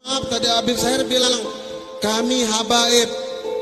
Maaf, tadi Habib Syahir bilang kami habaib.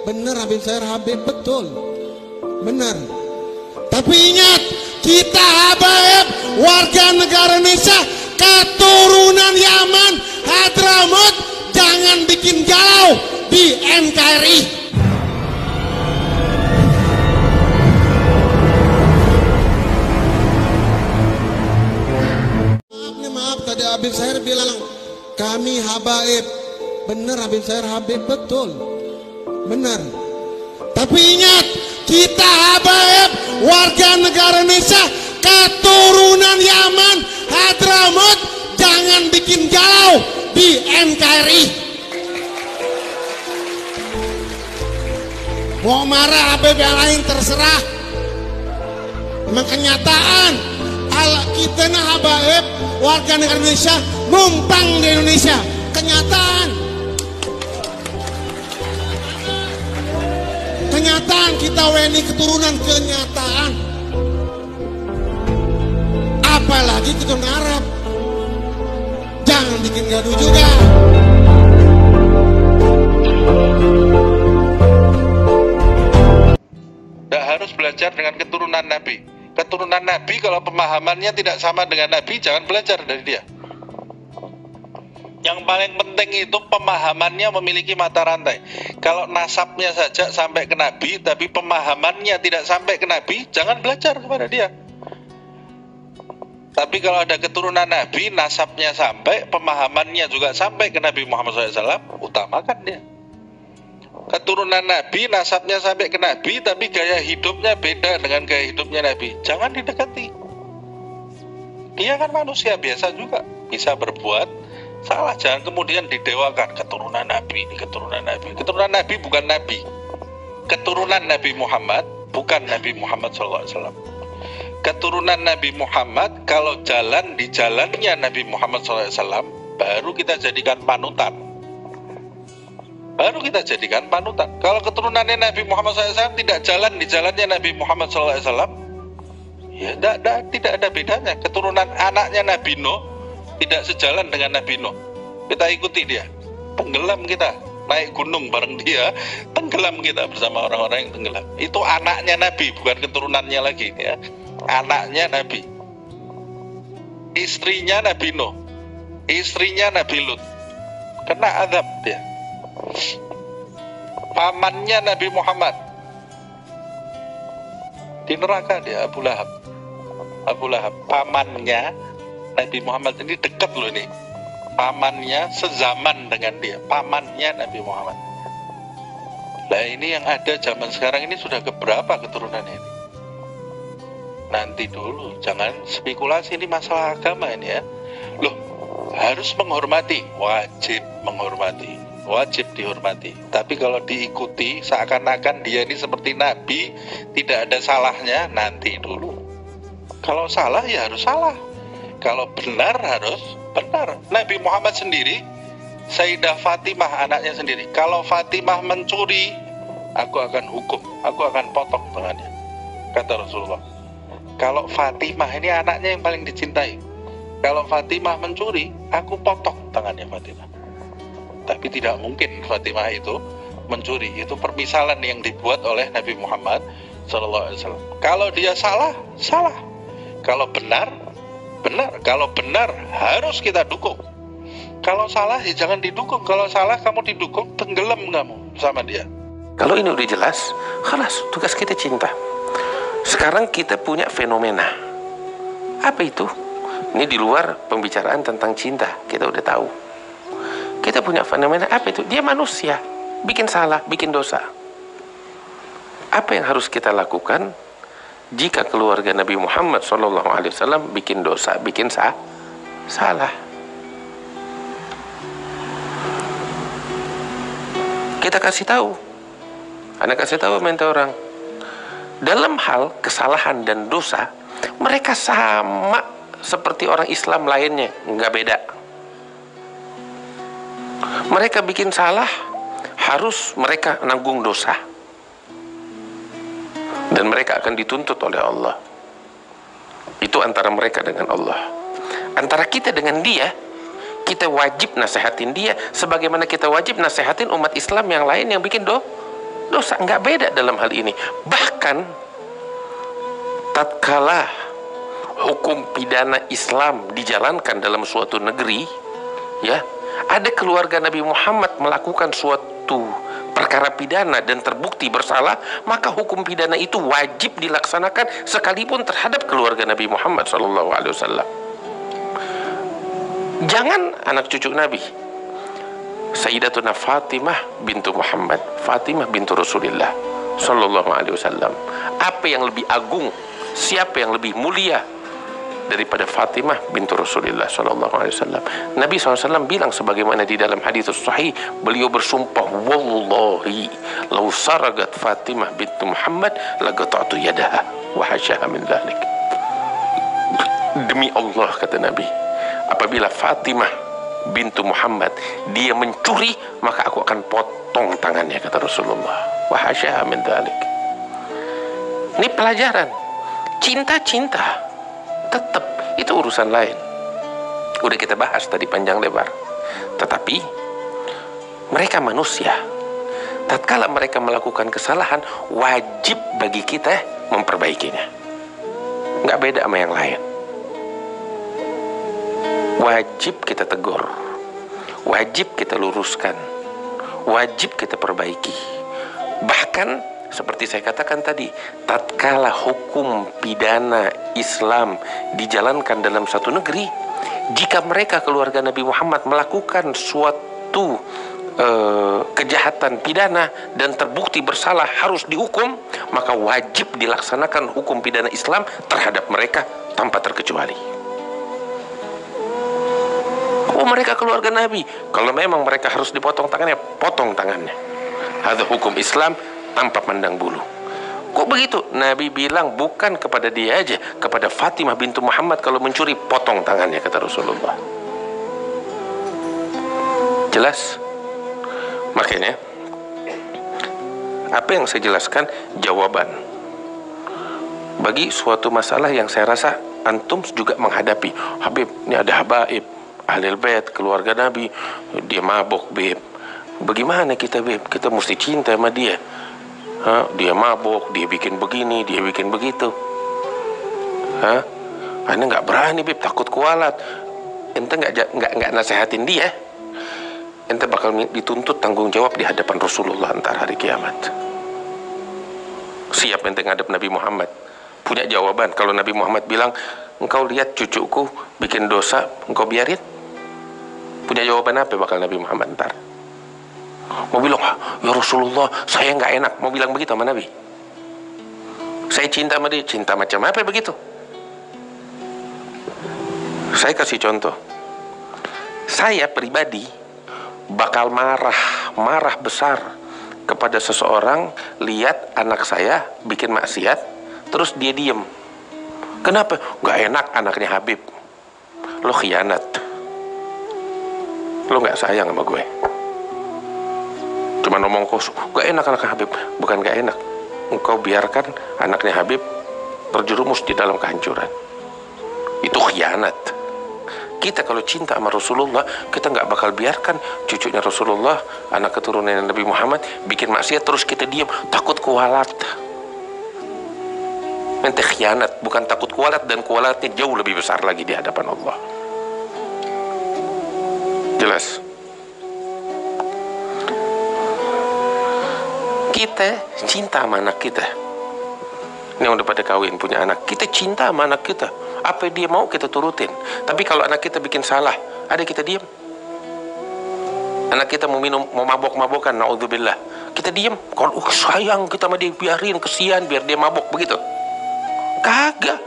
Benar, Habib Syahir habib, betul, benar. Tapi ingat, kita habaib warga negara Indonesia, keturunan Yaman, Hadramut. Jangan bikin galau di NKRI. Maaf, tadi Habib Syahir bilang kami habaib. Benar, Habib Syahir habib, betul, benar. Tapi ingat, kita habaib warga negara Indonesia, keturunan Yaman, Hadramut. Jangan bikin galau di NKRI. Mau marah Habib yang lain terserah. Memang kenyataan kita habaib warga negara Indonesia numpang di Indonesia. Kenyataan kita WNI keturunan, kenyataan. Apalagi keturunan Arab. Jangan bikin gaduh juga. Tidak harus belajar dengan keturunan Nabi. Keturunan Nabi kalau pemahamannya tidak sama dengan Nabi, jangan belajar dari dia. Yang paling penting itu pemahamannya memiliki mata rantai. Kalau nasabnya saja sampai ke Nabi, tapi pemahamannya tidak sampai ke Nabi, jangan belajar kepada dia. Tapi kalau ada keturunan Nabi, nasabnya sampai, pemahamannya juga sampai ke Nabi Muhammad SAW, utamakan dia. Keturunan Nabi, nasabnya sampai ke Nabi, tapi gaya hidupnya beda dengan gaya hidupnya Nabi, jangan didekati. Dia kan manusia biasa juga, bisa berbuat salah. Jangan kemudian didewakan keturunan Nabi, ini keturunan Nabi. Keturunan Nabi bukan Nabi. Keturunan Nabi Muhammad bukan Nabi Muhammad SAW. Keturunan Nabi Muhammad kalau jalan di jalannya Nabi Muhammad SAW, baru kita jadikan panutan. Baru kita jadikan panutan. Kalau keturunannya Nabi Muhammad SAW tidak jalan di jalannya Nabi Muhammad SAW, ya tidak ada bedanya. Keturunan anaknya Nabi Nuh tidak sejalan dengan Nabi Nuh, kita ikuti dia, tenggelam kita. Naik gunung bareng dia, tenggelam kita bersama orang-orang yang tenggelam. Itu anaknya Nabi, bukan keturunannya lagi ya. Anaknya Nabi, istrinya Nabi Nuh, istrinya Nabi Lut, kena azab dia. Pamannya Nabi Muhammad di neraka dia, Abu Lahab. Abu Lahab, pamannya Nabi Muhammad ini dekat loh ini. Pamannya sezaman dengan dia, pamannya Nabi Muhammad. Nah ini yang ada zaman sekarang ini sudah keberapa keturunan ini? Nanti dulu, jangan spekulasi, ini masalah agama ini ya. Loh, harus menghormati, wajib menghormati, wajib dihormati. Tapi kalau diikuti seakan-akan dia ini seperti Nabi, tidak ada salahnya, nanti dulu. Kalau salah ya harus salah, kalau benar harus benar. Nabi Muhammad sendiri, Sayyidah Fatimah anaknya sendiri, kalau Fatimah mencuri, aku akan hukum, aku akan potong tangannya, kata Rasulullah. Kalau Fatimah ini anaknya yang paling dicintai, kalau Fatimah mencuri, aku potong tangannya Fatimah. Tapi tidak mungkin Fatimah itu mencuri, itu permisalan yang dibuat oleh Nabi Muhammad SAW. Kalau dia salah, salah. Kalau benar, benar. Kalau benar, harus kita dukung. Kalau salah, ya jangan didukung. Kalau salah, kamu didukung, tenggelam kamu sama dia. Kalau ini udah jelas, khalas, tugas kita cinta. Sekarang kita punya fenomena. Apa itu? Ini di luar pembicaraan tentang cinta, kita udah tahu. Kita punya fenomena, apa itu? Dia manusia, bikin salah, bikin dosa. Apa yang harus kita lakukan jika keluarga Nabi Muhammad SAW bikin dosa, bikin salah? Kita kasih tahu. Anak kasih tahu minta orang. Dalam hal kesalahan dan dosa, mereka sama seperti orang Islam lainnya, nggak beda. Mereka bikin salah, harus mereka nanggung dosa. Dan mereka akan dituntut oleh Allah. Itu antara mereka dengan Allah. Antara kita dengan dia, kita wajib nasehatin dia sebagaimana kita wajib nasehatin umat Islam yang lain yang bikin dosa. Nggak beda dalam hal ini. Bahkan tatkala hukum pidana Islam dijalankan dalam suatu negeri, ya, ada keluarga Nabi Muhammad melakukan suatu perkara pidana dan terbukti bersalah, maka hukum pidana itu wajib dilaksanakan sekalipun terhadap keluarga Nabi Muhammad SAW. Jangan anak cucu Nabi, Sayyidatuna Fatimah bintu Muhammad, Fatimah bintu Rasulullah SAW. Apa yang lebih agung, siapa yang lebih mulia daripada Fatimah bintu Rasulullah SAW? Nabi SAW bilang sebagaimana di dalam hadis sahih, beliau bersumpah, wallahi law saragat Fatimah bintu Muhammad laqata'tu yadaha wa hasyaha min dzalik. Demi Allah, kata Nabi, apabila Fatimah bintu Muhammad dia mencuri, maka aku akan potong tangannya, kata Rasulullah. Wa hasyaha min dzalik. Ini pelajaran. Cinta tetap itu urusan lain. Udah kita bahas tadi panjang lebar. Tetapi mereka manusia. Tatkala mereka melakukan kesalahan, wajib bagi kita memperbaikinya. Nggak beda sama yang lain. Wajib kita tegur, wajib kita luruskan, wajib kita perbaiki. Bahkan seperti saya katakan tadi, tatkala hukum pidana Islam dijalankan dalam satu negeri, jika mereka keluarga Nabi Muhammad melakukan suatu kejahatan pidana dan terbukti bersalah harus dihukum, maka wajib dilaksanakan hukum pidana Islam terhadap mereka tanpa terkecuali. Oh, mereka keluarga Nabi, kalau memang mereka harus dipotong tangannya, potong tangannya. Ada hukum Islam tanpa pandang bulu. Kok begitu? Nabi bilang bukan kepada dia aja, kepada Fatimah bintu Muhammad kalau mencuri, potong tangannya, kata Rasulullah. Jelas? Makanya apa yang saya jelaskan jawaban bagi suatu masalah yang saya rasa antum juga menghadapi. Habib, ini ada habaib Ahlul Bait, keluarga Nabi, dia mabuk, Beb. Bagaimana kita, Beb? Kita mesti cinta sama dia. Dia mabuk, dia bikin begini, dia bikin begitu. Anda nggak berani, Beb, takut kualat. Ente nggak nasehatin dia, ente bakal dituntut tanggung jawab di hadapan Rasulullah antar hari kiamat. Siap ente ngadep Nabi Muhammad, punya jawaban. Kalau Nabi Muhammad bilang, engkau lihat cucuku bikin dosa, engkau biarin, punya jawaban apa bakal Nabi Muhammad ntar? Mau bilang, ya Rasulullah, saya nggak enak. Mau bilang begitu sama Nabi? Saya cinta sama dia, cinta macam apa begitu? Saya kasih contoh. Saya pribadi bakal marah besar kepada seseorang lihat anak saya bikin maksiat, terus dia diem. Kenapa? Nggak enak anaknya Habib. Lo khianat. Lo nggak sayang sama gue. Cuma ngomong kosong, gak enak anaknya Habib. Bukan gak enak, engkau biarkan anaknya Habib terjerumus di dalam kehancuran. Itu khianat. Kita kalau cinta sama Rasulullah, kita gak bakal biarkan cucunya Rasulullah, anak keturunan Nabi Muhammad, bikin maksiat terus kita diam, takut kualat. Nanti khianat, bukan takut kualat, dan kualatnya jauh lebih besar lagi di hadapan Allah. Jelas? Kita cinta sama anak kita. Ini yang udah pada kawin punya anak, kita cinta sama anak kita. Apa dia mau kita turutin. Tapi kalau anak kita bikin salah, ada kita diam? Anak kita mau minum, mau mabok-mabokan, naudzubillah, kita diam? Kalau sayang kita sama dia, biarin, kesian, biar dia mabok, begitu? Kagak.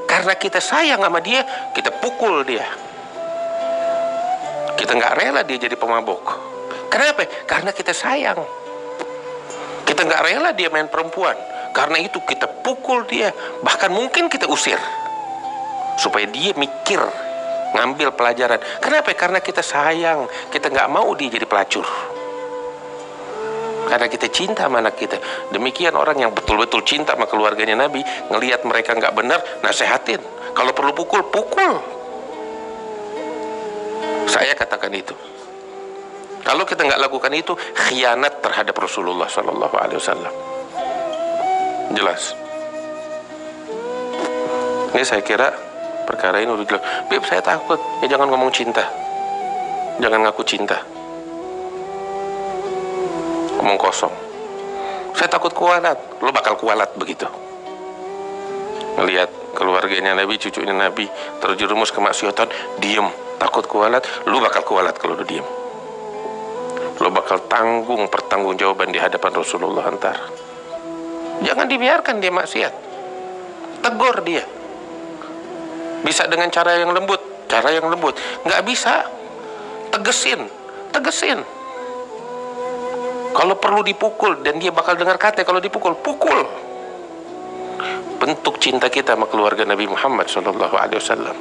Karena kita sayang sama dia, kita pukul dia. Kita nggak rela dia jadi pemabok. Kenapa? Karena kita sayang. Kita nggak rela dia main perempuan. Karena itu kita pukul dia. Bahkan mungkin kita usir. Supaya dia mikir, ngambil pelajaran. Kenapa? Karena kita sayang. Kita nggak mau dia jadi pelacur. Karena kita cinta sama anak kita. Demikian orang yang betul-betul cinta sama keluarganya Nabi, ngelihat mereka nggak benar, nasehatin. Kalau perlu pukul, pukul. Saya katakan itu. Kalau kita nggak lakukan itu, khianat terhadap Rasulullah Sallallahu Alaihi Wasallam. Jelas. Ini saya kira perkara ini udah jelas. Beb, saya takut. Ya jangan ngomong cinta. Jangan ngaku cinta. Ngomong kosong. Saya takut kualat. Lo bakal kualat begitu. Melihat keluarganya Nabi, cucunya Nabi terjerumus ke maksiatan, diem, takut kualat. Lo bakal kualat kalau lo diem. Lo bakal tanggung pertanggungjawaban di hadapan Rasulullah ntar. Jangan dibiarkan dia maksiat. Tegur dia. Bisa dengan cara yang lembut. Cara yang lembut. Nggak bisa. Tegesin. Tegesin. Kalau perlu dipukul, dan dia bakal dengar kata kalau dipukul, pukul. Bentuk cinta kita sama keluarga Nabi Muhammad SAW.